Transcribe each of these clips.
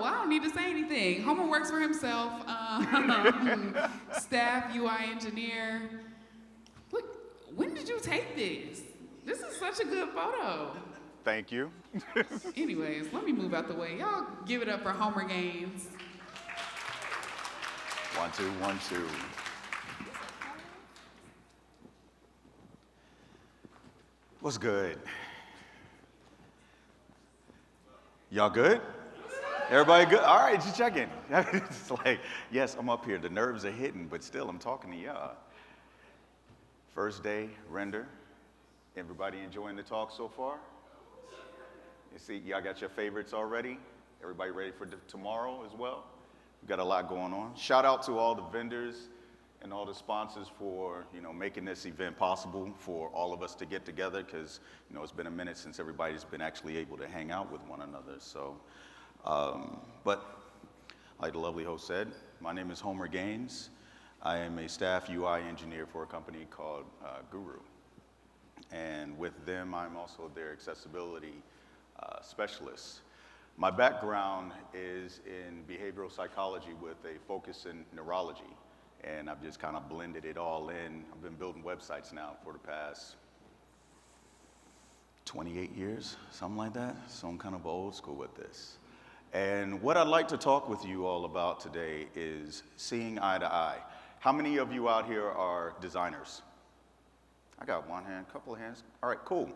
Well, I don't need to say anything. Homer works for himself. Staff, UI engineer. Look, when did you take this? This is such a good photo. Thank you. Anyways, let me move out the way. Y'all give it up for Homer Gaines. 1, 2, 1, 2. What's good? Y'all good? Everybody good? All right, just checking. It's like, yes, I'm up here. The nerves are hitting, but still, I'm talking to y'all. First day, render. Everybody enjoying the talk so far? You see, y'all got your favorites already? Everybody ready for tomorrow as well? We've got a lot going on. Shout out to all the vendors and all the sponsors for, making this event possible for all of us to get together, because, it's been a minute since everybody's been actually able to hang out with one another. So, but like the lovely host said, my name is Homer Gaines. I am a staff UI engineer for a company called Guru. And with them, I'm also their accessibility specialist. My background is in behavioral psychology with a focus in neurology. And I've just kind of blended it all in. I've been building websites now for the past 28 years, something like that. So I'm kind of old school with this. And what I'd like to talk with you all about today is seeing eye to eye. How many of you out here are designers? I got one hand, couple of hands. All right, cool.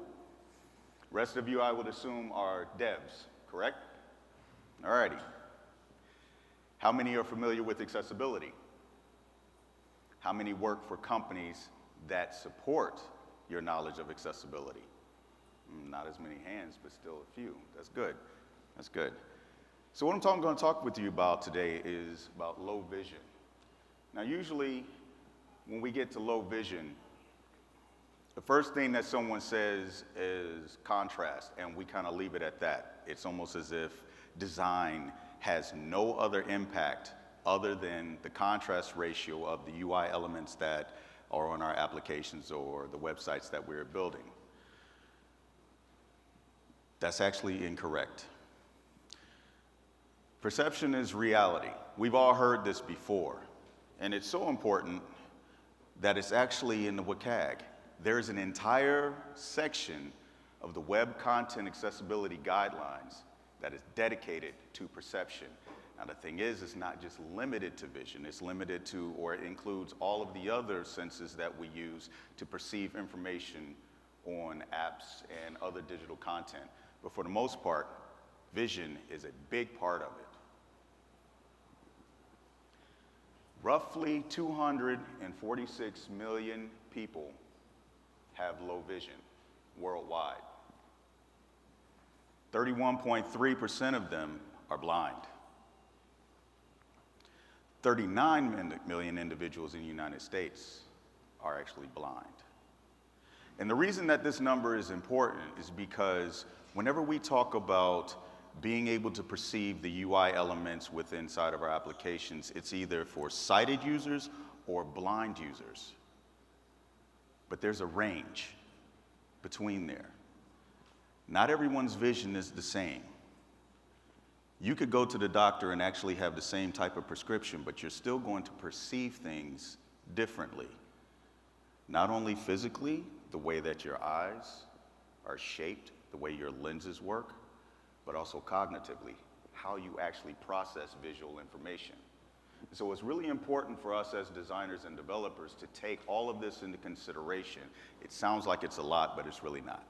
Rest of you, I would assume, are devs, correct? All righty. How many are familiar with accessibility? How many work for companies that support your knowledge of accessibility? Not as many hands, but still a few. That's good. That's good. So what I'm going to talk with you about today is about low vision. Now, usually when we get to low vision, the first thing that someone says is contrast, and we kind of leave it at that. It's almost as if design has no other impact other than the contrast ratio of the UI elements that are on our applications or the websites that we're building. That's actually incorrect. Perception is reality. We've all heard this before, and it's so important that it's actually in the WCAG. There's an entire section of the Web Content Accessibility Guidelines that is dedicated to perception. Now, the thing is, it's not just limited to vision. It's limited to, or it includes all of the other senses that we use to perceive information on apps and other digital content. But for the most part, vision is a big part of it. Roughly 246 million people have low vision worldwide. 31.3% of them are blind. 39 million individuals in the United States are actually blind. And the reason that this number is important is because whenever we talk about being able to perceive the UI elements within inside of our applications, it's either for sighted users or blind users. But there's a range between there. Not everyone's vision is the same. You could go to the doctor and actually have the same type of prescription, but you're still going to perceive things differently. Not only physically, the way that your eyes are shaped, the way your lenses work, but also cognitively, how you actually process visual information. So it's really important for us as designers and developers to take all of this into consideration. It sounds like it's a lot, but it's really not.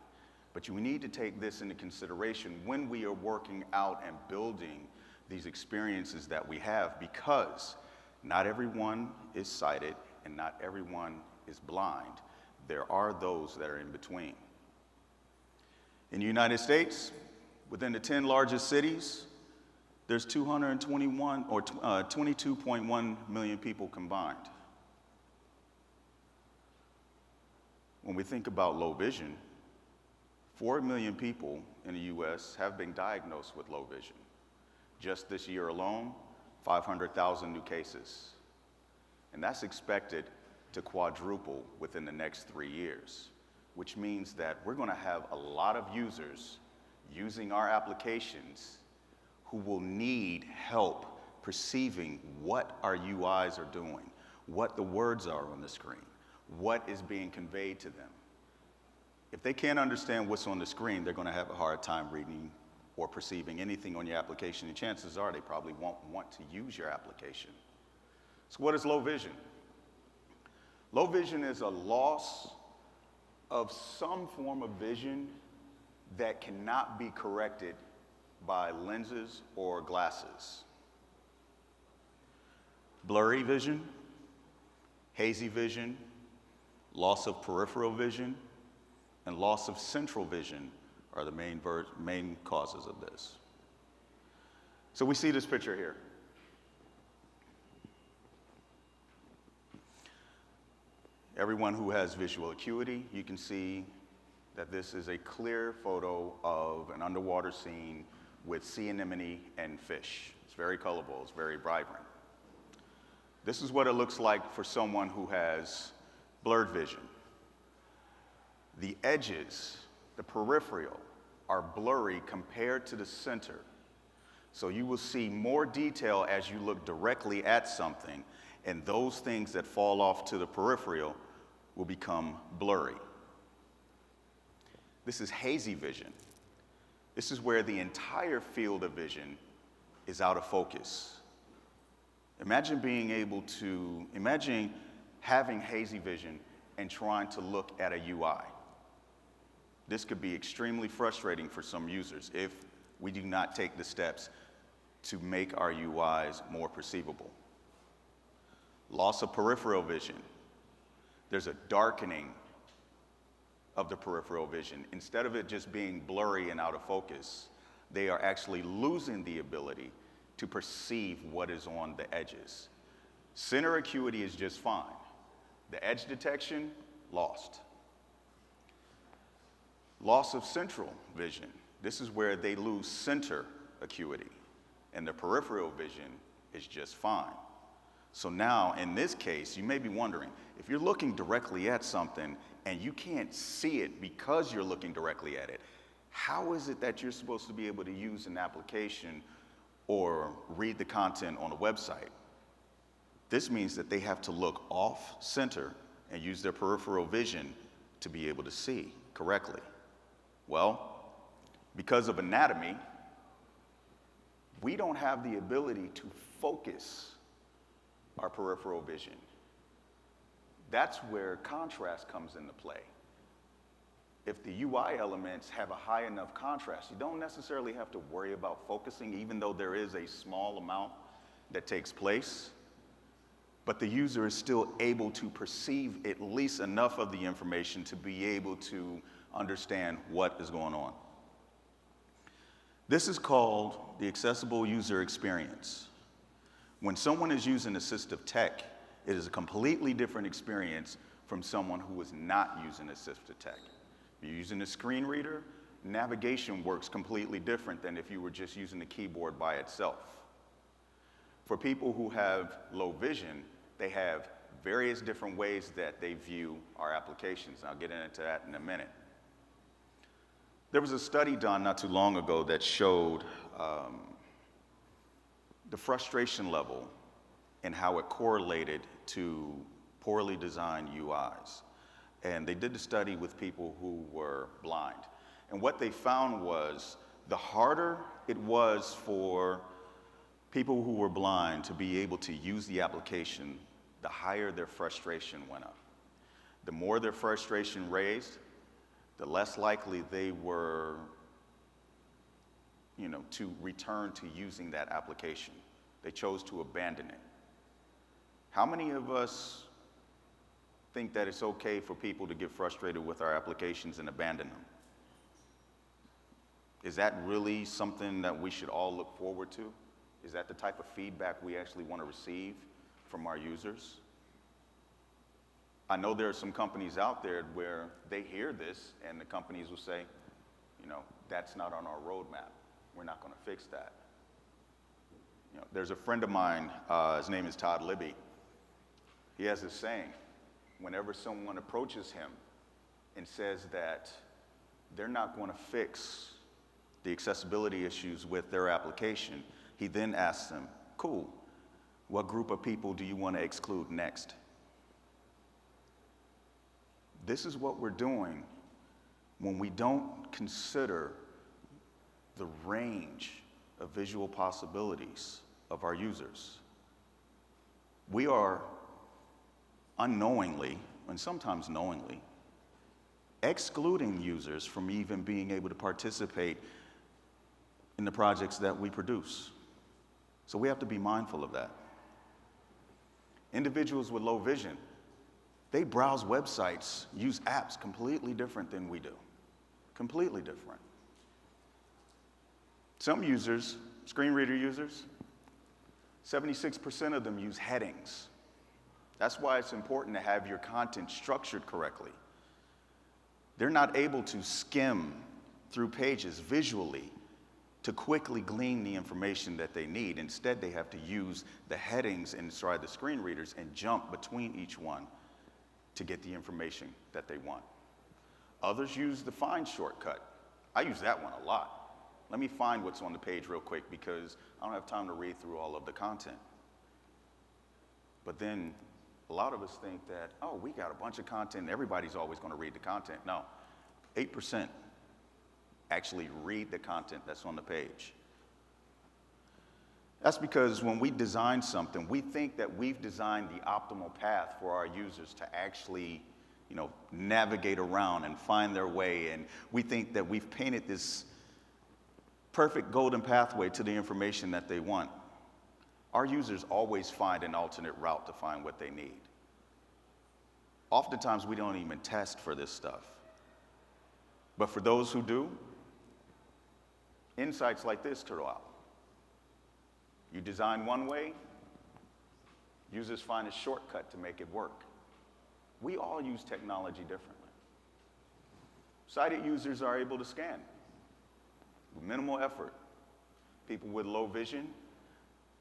But you need to take this into consideration when we are working out and building these experiences that we have, because not everyone is sighted and not everyone is blind. There are those that are in between. In the United States, within the 10 largest cities, there's 221 or 22.1 million people combined. When we think about low vision, 4 million people in the US have been diagnosed with low vision. Just this year alone, 500,000 new cases. And that's expected to quadruple within the next 3 years, which means that we're going to have a lot of users using our applications who will need help perceiving what our UIs are doing, what the words are on the screen, what is being conveyed to them. If they can't understand what's on the screen, they're going to have a hard time reading or perceiving anything on your application, and chances are they probably won't want to use your application. So what is low vision? Low vision is a loss of some form of vision that cannot be corrected by lenses or glasses. Blurry vision, hazy vision, loss of peripheral vision, and loss of central vision are the main causes of this. So we see this picture here. Everyone who has visual acuity, you can see that this is a clear photo of an underwater scene with sea anemone and fish. It's very colorful, it's very vibrant. This is what it looks like for someone who has blurred vision. The edges, the peripheral, are blurry compared to the center. So you will see more detail as you look directly at something, and those things that fall off to the peripheral will become blurry. This is hazy vision. This is where the entire field of vision is out of focus. Imagine having hazy vision and trying to look at a UI. This could be extremely frustrating for some users if we do not take the steps to make our UIs more perceivable. Loss of peripheral vision. There's a darkening of the peripheral vision. Instead of it just being blurry and out of focus, they are actually losing the ability to perceive what is on the edges. Center acuity is just fine. The edge detection, lost. Loss of central vision. This is where they lose center acuity, and the peripheral vision is just fine. So now, in this case, you may be wondering, if you're looking directly at something and you can't see it because you're looking directly at it, how is it that you're supposed to be able to use an application or read the content on a website? This means that they have to look off center and use their peripheral vision to be able to see correctly. Well, because of anatomy, we don't have the ability to focus our peripheral vision. That's where contrast comes into play. If the UI elements have a high enough contrast, you don't necessarily have to worry about focusing, even though there is a small amount that takes place. But the user is still able to perceive at least enough of the information to be able to understand what is going on. This is called the accessible user experience. When someone is using assistive tech, it is a completely different experience from someone who is not using assistive tech. If you're using a screen reader, navigation works completely different than if you were just using the keyboard by itself. For people who have low vision, they have various different ways that they view our applications. I'll get into that in a minute. There was a study done not too long ago that showed the frustration level and how it correlated to poorly designed UIs. And they did the study with people who were blind. And what they found was the harder it was for people who were blind to be able to use the application, the higher their frustration went up. The more their frustration raised, the less likely they were, to return to using that application. They chose to abandon it. How many of us think that it's okay for people to get frustrated with our applications and abandon them? Is that really something that we should all look forward to? Is that the type of feedback we actually want to receive from our users? I know there are some companies out there where they hear this and the companies will say, that's not on our roadmap. We're not going to fix that. There's a friend of mine, his name is Todd Libby. He has this saying, whenever someone approaches him and says that they're not going to fix the accessibility issues with their application, he then asks them, cool, what group of people do you want to exclude next? This is what we're doing when we don't consider the range of visual possibilities of our users. We are unknowingly, and sometimes knowingly, excluding users from even being able to participate in the projects that we produce. So we have to be mindful of that. Individuals with low vision, they browse websites, use apps completely different than we do. Completely different. Some users, screen reader users, 76% of them use headings. That's why it's important to have your content structured correctly. They're not able to skim through pages visually to quickly glean the information that they need. Instead, they have to use the headings inside the screen readers and jump between each one to get the information that they want. Others use the find shortcut. I use that one a lot. Let me find what's on the page real quick because I don't have time to read through all of the content. But then a lot of us think that, oh, we got a bunch of content and everybody's always going to read the content. No, 8% actually read the content that's on the page. That's because when we design something, we think that we've designed the optimal path for our users to actually, navigate around and find their way. And we think that we've painted this perfect golden pathway to the information that they want. Our users always find an alternate route to find what they need. Oftentimes, we don't even test for this stuff. But for those who do, insights like this turn out. You design one way, users find a shortcut to make it work. We all use technology differently. Sighted users are able to scan with minimal effort. People with low vision,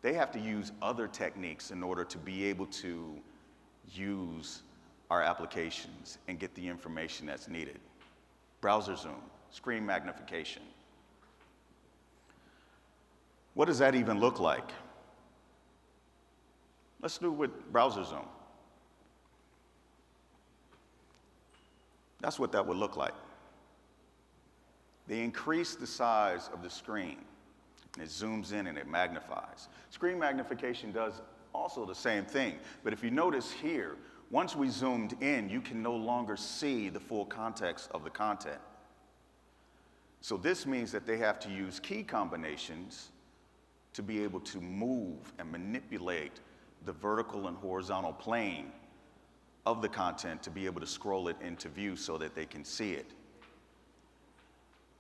they have to use other techniques in order to be able to use our applications and get the information that's needed. Browser zoom, screen magnification. What does that even look like? Let's do it with browser zoom. That's what that would look like. They increase the size of the screen, and it zooms in and it magnifies. Screen magnification does also the same thing, but if you notice here, once we zoomed in, you can no longer see the full context of the content. So this means that they have to use key combinations to be able to move and manipulate the vertical and horizontal plane of the content to be able to scroll it into view so that they can see it.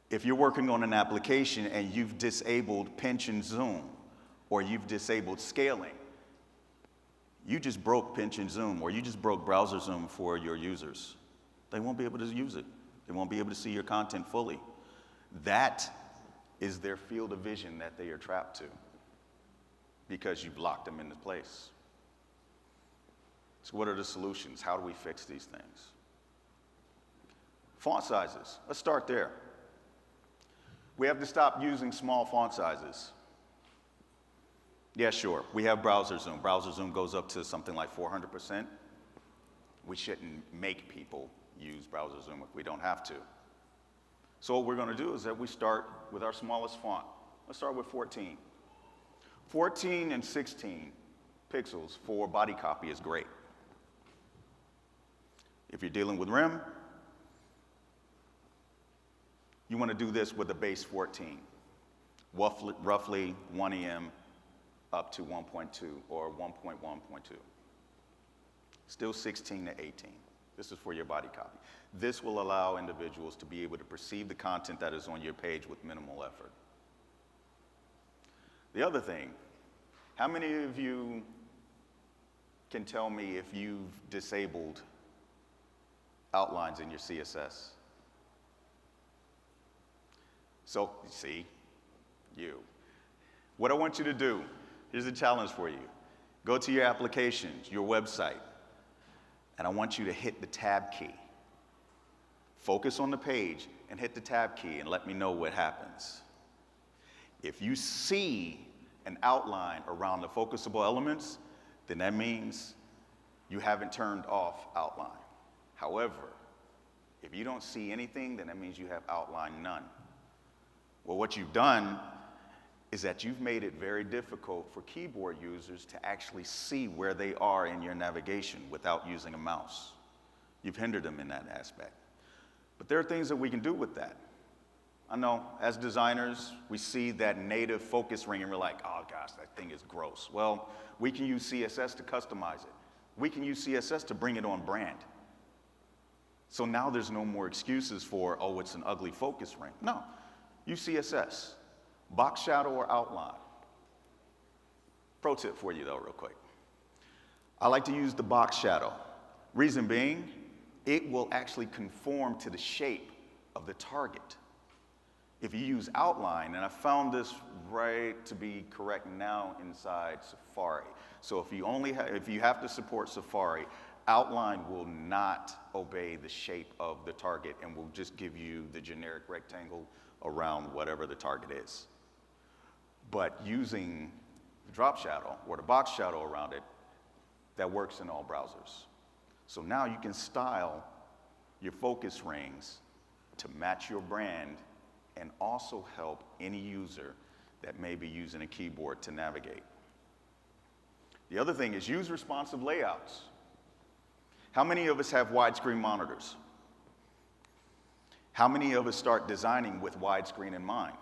If you're working on an application and you've disabled pinch and zoom, or you've disabled scaling, you just broke pinch and zoom, or you just broke browser zoom for your users. They won't be able to use it. They won't be able to see your content fully. That is their field of vision that they are trapped to because you've locked them into place. So what are the solutions? How do we fix these things? Font sizes. Let's start there. We have to stop using small font sizes. Yeah, sure. We have browser zoom. Browser zoom goes up to something like 400%. We shouldn't make people use browser zoom if we don't have to. So what we're going to do is that we start with our smallest font. Let's start with 14. 14 and 16 pixels for body copy is great. If you're dealing with REM, you want to do this with a base 14, roughly 1 EM up to 1.2 or 1.1.2. Still 16 to 18. This is for your body copy. This will allow individuals to be able to perceive the content that is on your page with minimal effort. The other thing, how many of you can tell me if you've disabled outlines in your CSS? So, see, you. What I want you to do, here's a challenge for you. Go to your applications, your website, and I want you to hit the tab key. Focus on the page and hit the tab key and let me know what happens. If you see an outline around the focusable elements, then that means you haven't turned off outline. However, if you don't see anything, then that means you have outline none. Well, what you've done is that you've made it very difficult for keyboard users to actually see where they are in your navigation without using a mouse. You've hindered them in that aspect. But there are things that we can do with that. I know, as designers, we see that native focus ring and we're like, oh gosh, that thing is gross. Well, we can use CSS to customize it. We can use CSS to bring it on brand. So now there's no more excuses for, oh, it's an ugly focus ring. No, use CSS, box shadow or outline. Pro tip for you though, real quick. I like to use the box shadow. Reason being, it will actually conform to the shape of the target. If you use outline, and I found this right to be correct now inside Safari. So if you have to support Safari, outline will not obey the shape of the target and will just give you the generic rectangle around whatever the target is. But using the drop shadow or the box shadow around it, that works in all browsers. So now you can style your focus rings to match your brand and also help any user that may be using a keyboard to navigate. The other thing is use responsive layouts. How many of us have widescreen monitors? How many of us start designing with widescreen in mind?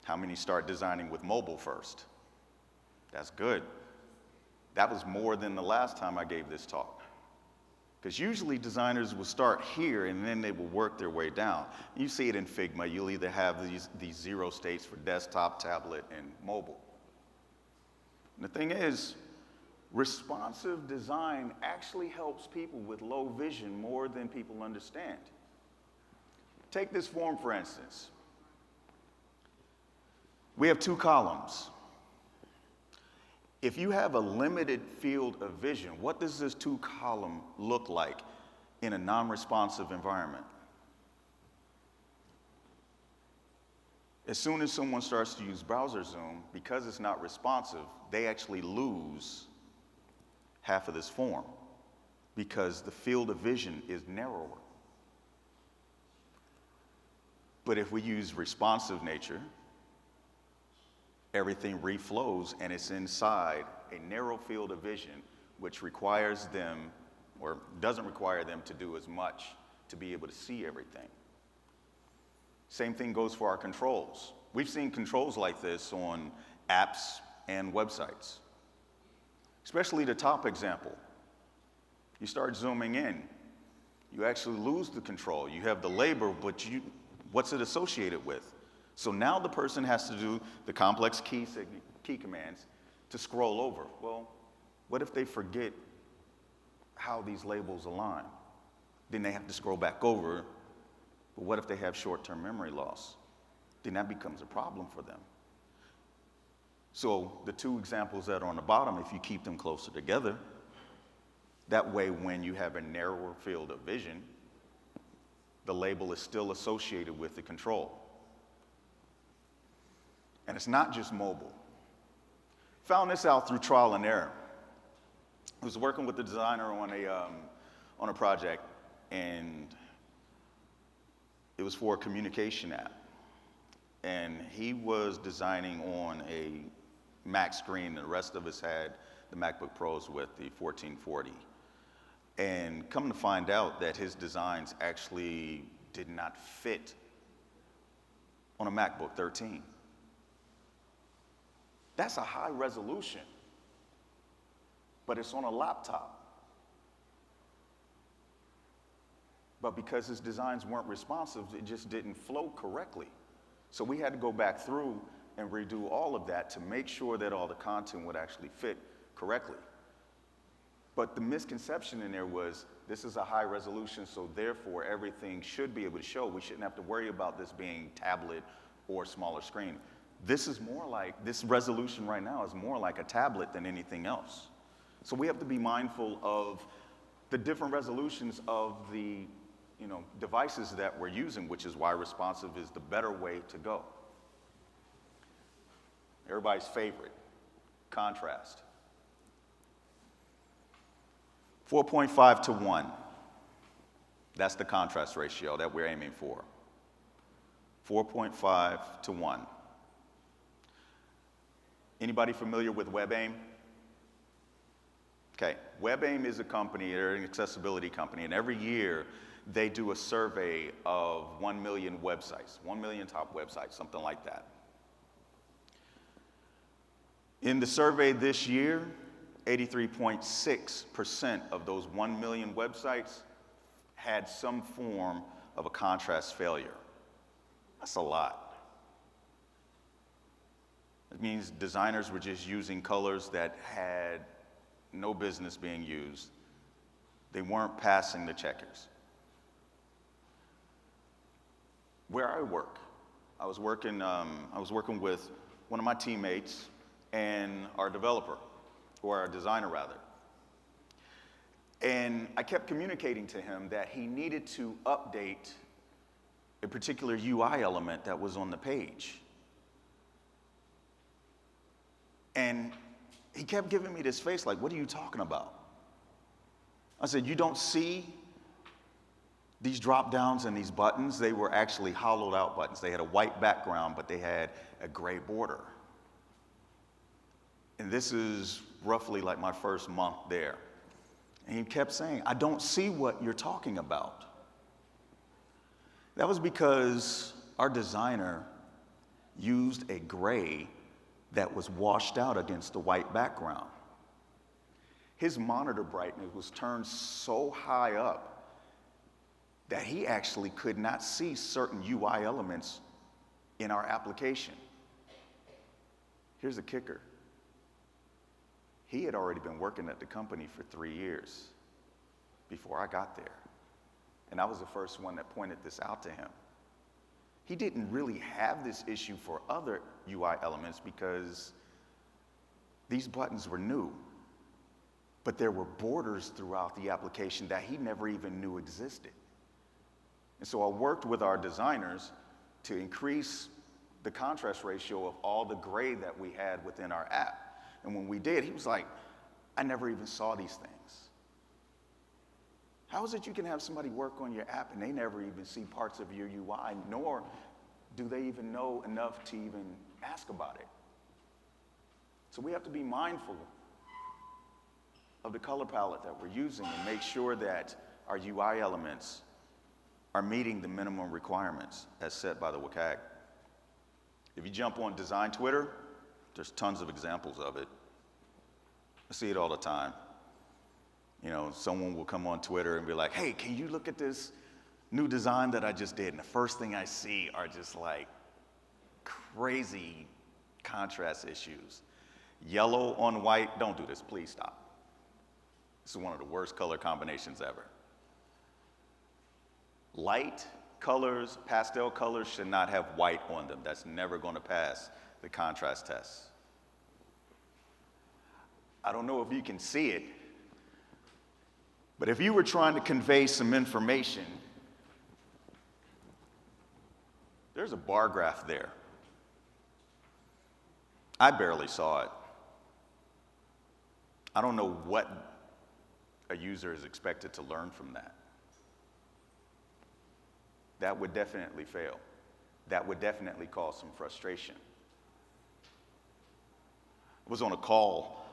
How many start designing with mobile first? That's good. That was more than the last time I gave this talk. Because usually designers will start here and then they will work their way down. You see it in Figma. You'll either have these 0 states for desktop, tablet, and mobile. And the thing is, responsive design actually helps people with low vision more than people understand. Take this form, for instance. We have 2 columns. If you have a limited field of vision, what does this 2-column look like in a non-responsive environment? As soon as someone starts to use browser zoom, because it's not responsive, they actually lose half of this form because the field of vision is narrower. But if we use responsive nature, everything reflows and it's inside a narrow field of vision, which requires them, or doesn't require them to do as much to be able to see everything. Same thing goes for our controls. We've seen controls like this on apps and websites, especially the top example. You start zooming in, you actually lose the control. You have the label, but what's it associated with? So now the person has to do the complex key commands to scroll over. Well, what if they forget how these labels align? Then they have to scroll back over. But what if they have short-term memory loss? Then that becomes a problem for them. So the 2 examples that are on the bottom, if you keep them closer together, that way when you have a narrower field of vision, the label is still associated with the control. And it's not just mobile. Found this out through trial and error. I was working with the designer on a project, and it was for a communication app. And he was designing on a Mac screen, and the rest of us had the MacBook Pros with the 1440. And come to find out that his designs actually did not fit on a MacBook 13. That's a high resolution, but it's on a laptop. But because his designs weren't responsive, it just didn't flow correctly. So we had to go back through and redo all of that to make sure that all the content would actually fit correctly. But the misconception in there was, this is a high resolution, so therefore everything should be able to show. We shouldn't have to worry about this being tablet or smaller screen. This is more like, this resolution right now is more like a tablet than anything else. So we have to be mindful of the different resolutions of the devices that we're using, which is why responsive is the better way to go. Everybody's favorite, contrast. 4.5 to 1. That's the contrast ratio that we're aiming for. 4.5 to 1. Anybody familiar with WebAIM? Okay, WebAIM is a company, they're an accessibility company, and every year they do a survey of 1 million websites, 1 million top websites, something like that. In the survey this year, 83.6% of those 1 million websites had some form of a contrast failure. That's a lot. It means designers were just using colors that had no business being used. They weren't passing the checkers. Where I work, I was working with one of my teammates and our developer, or our designer rather. And I kept communicating to him that he needed to update a particular UI element that was on the page. And he kept giving me this face like, what are you talking about? I said, you don't see these drop downs and these buttons? They were actually hollowed out buttons. They had a white background, but they had a gray border. And this is roughly like my first month there. And he kept saying, I don't see what you're talking about. That was because our designer used a gray that was washed out against the white background. His monitor brightness was turned so high up that he actually could not see certain UI elements in our application. Here's the kicker. He had already been working at the company for 3 years before I got there. And I was the first one that pointed this out to him. He didn't really have this issue for other UI elements because these buttons were new. But there were borders throughout the application that he never even knew existed. And so I worked with our designers to increase the contrast ratio of all the gray that we had within our app. And when we did, he was like, I never even saw these things. How is it you can have somebody work on your app and they never even see parts of your UI, nor do they even know enough to even ask about it? So we have to be mindful of the color palette that we're using and make sure that our UI elements are meeting the minimum requirements as set by the WCAG. If you jump on design Twitter, there's tons of examples of it. I see it all the time. You know, someone will come on Twitter and be like, hey, can you look at this new design that I just did? And the first thing I see are just like crazy contrast issues. Yellow on white, don't do this, please stop. This is one of the worst color combinations ever. Light colors, pastel colors should not have white on them. That's never going to pass the contrast test. I don't know if you can see it, but if you were trying to convey some information, there's a bar graph there. I barely saw it. I don't know what a user is expected to learn from that. That would definitely fail. That would definitely cause some frustration. I was on a call,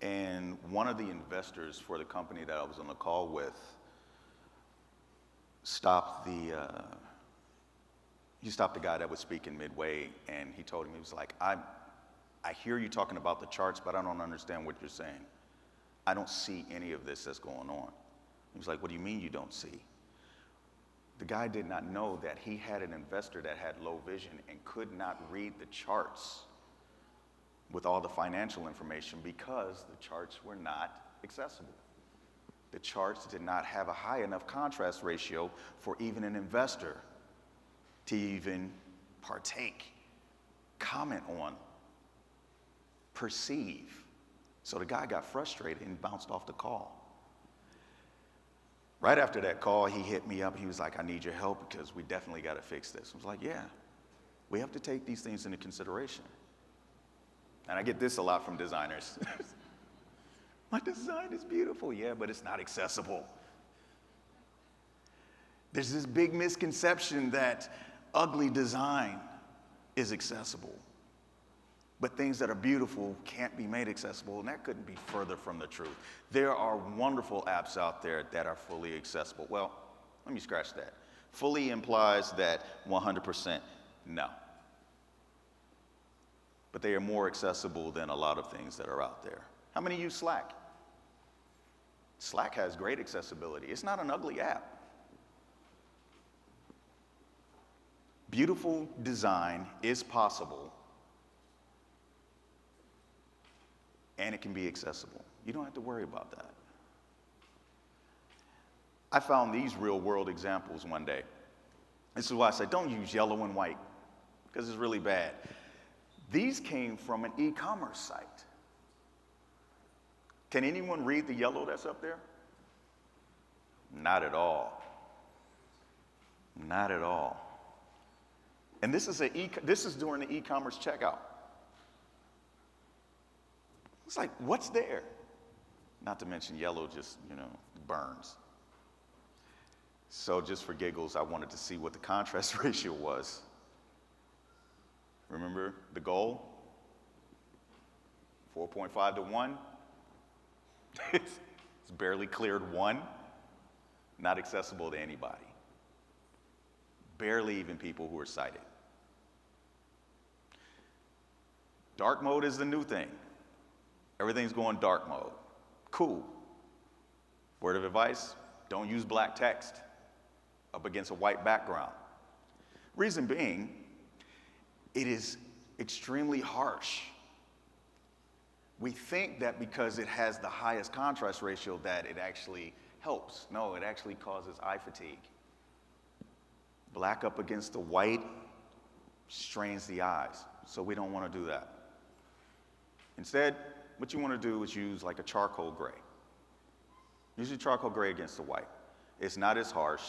and one of the investors for the company that I was on the call with stopped the guy that was speaking midway, and he told him, he was like, I hear you talking about the charts, but I don't understand what you're saying. I don't see any of this that's going on. He was like, what do you mean you don't see? The guy did not know that he had an investor that had low vision and could not read the charts with all the financial information because the charts were not accessible. The charts did not have a high enough contrast ratio for even an investor to even partake, comment on, perceive. So the guy got frustrated and bounced off the call. Right after that call, he hit me up. He was like, I need your help because we definitely got to fix this. I was like, yeah. We have to take these things into consideration. And I get this a lot from designers. My design is beautiful, yeah, but it's not accessible. There's this big misconception that ugly design is accessible. But things that are beautiful can't be made accessible, and that couldn't be further from the truth. There are wonderful apps out there that are fully accessible. Well, let me scratch that. Fully implies that 100% no. But they are more accessible than a lot of things that are out there. How many use Slack? Slack has great accessibility. It's not an ugly app. Beautiful design is possible, and it can be accessible. You don't have to worry about that. I found these real-world examples one day. This is why I say don't use yellow and white, because it's really bad. These came from an e-commerce site. Can anyone read the yellow that's up there? Not at all. Not at all. And this is during the e-commerce checkout. It's like, what's there? Not to mention yellow just, burns. So just for giggles, I wanted to see what the contrast ratio was. Remember the goal? 4.5 to 1. It's barely cleared 1. Not accessible to anybody. Barely even people who are sighted. Dark mode is the new thing. Everything's going dark mode. Cool. Word of advice, don't use black text up against a white background. Reason being, it is extremely harsh. We think that because it has the highest contrast ratio that it actually helps. No, it actually causes eye fatigue. Black up against the white strains the eyes, so we don't want to do that. Instead, what you want to do is use like a charcoal gray. Use your charcoal gray against the white. It's not as harsh,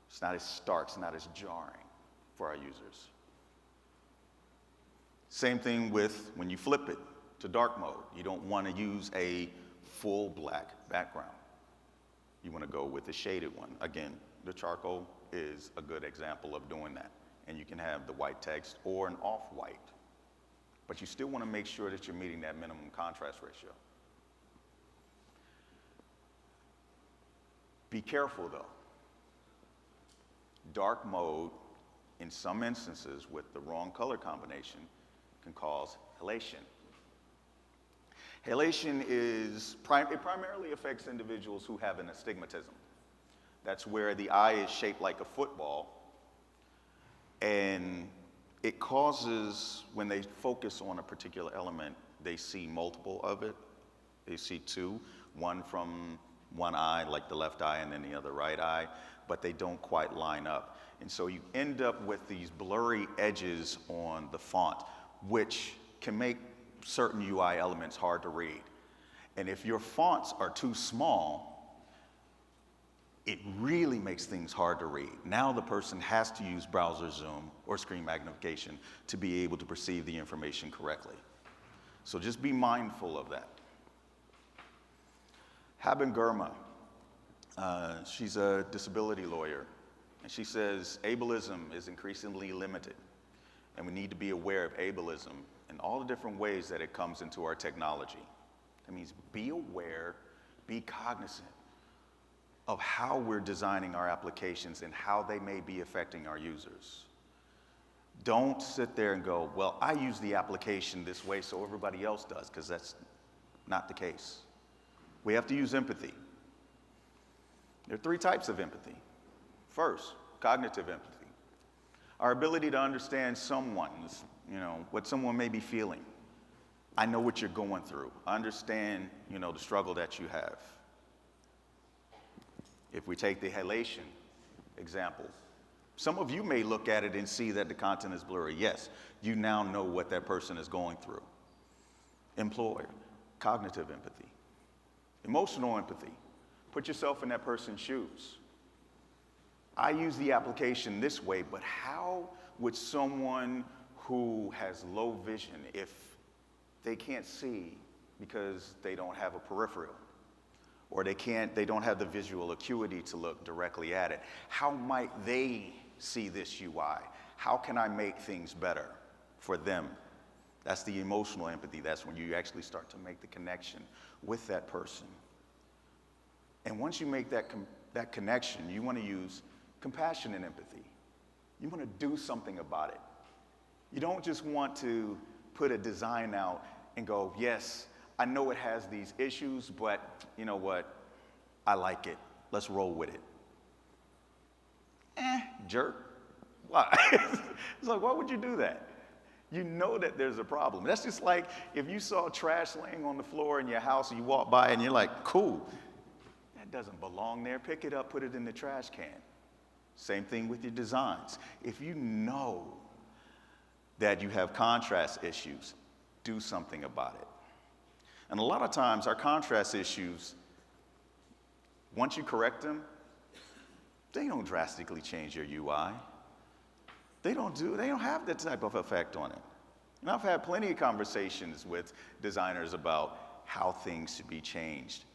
it's not as stark, it's not as jarring for our users. Same thing with when you flip it to dark mode. You don't want to use a full black background. You want to go with a shaded one. Again, the charcoal is a good example of doing that. And you can have the white text or an off-white. But you still want to make sure that you're meeting that minimum contrast ratio. Be careful though. Dark mode, in some instances with the wrong color combination, can cause halation. Halation it primarily affects individuals who have an astigmatism. That's where the eye is shaped like a football, and it causes, when they focus on a particular element, they see multiple of it. They see two, one from one eye, like the left eye, and then the other right eye, but they don't quite line up. And so you end up with these blurry edges on the font, which can make certain UI elements hard to read. And if your fonts are too small, it really makes things hard to read. Now the person has to use browser zoom or screen magnification to be able to perceive the information correctly. So just be mindful of that. Haben Gurma, she's a disability lawyer, and she says ableism is increasingly limited, and we need to be aware of ableism and all the different ways that it comes into our technology. That means be aware, be cognizant of how we're designing our applications and how they may be affecting our users. Don't sit there and go, well, I use the application this way so everybody else does, because that's not the case. We have to use empathy. There are 3 types of empathy. First, cognitive empathy. Our ability to understand someone's, what someone may be feeling. I know what you're going through. I understand, the struggle that you have. If we take the halation example, some of you may look at it and see that the content is blurry. Yes, you now know what that person is going through. Employer, cognitive empathy. Emotional empathy, put yourself in that person's shoes. I use the application this way, but how would someone who has low vision, if they can't see because they don't have a peripheral, or they don't have the visual acuity to look directly at it, how might they see this UI? How can I make things better for them? That's the emotional empathy. That's when you actually start to make the connection with that person. And once you make that connection, you want to use compassion and empathy. You want to do something about it. You don't just want to put a design out and go, yes, I know it has these issues, but you know what? I like it. Let's roll with it. Jerk. Why? It's like, why would you do that? You know that there's a problem. That's just like if you saw trash laying on the floor in your house and you walk by and you're like, cool, that doesn't belong there. Pick it up, put it in the trash can. Same thing with your designs. If you know that you have contrast issues, do something about it. And a lot of times our contrast issues, once you correct them, they don't drastically change your UI. They don't have that type of effect on it. And I've had plenty of conversations with designers about how things should be changed,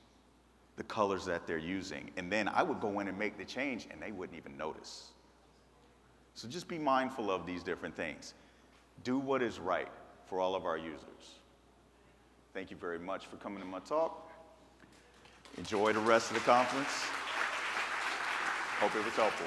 the colors that they're using. And then I would go in and make the change and they wouldn't even notice. So just be mindful of these different things. Do what is right for all of our users. Thank you very much for coming to my talk. Enjoy the rest of the conference. Hope it was helpful.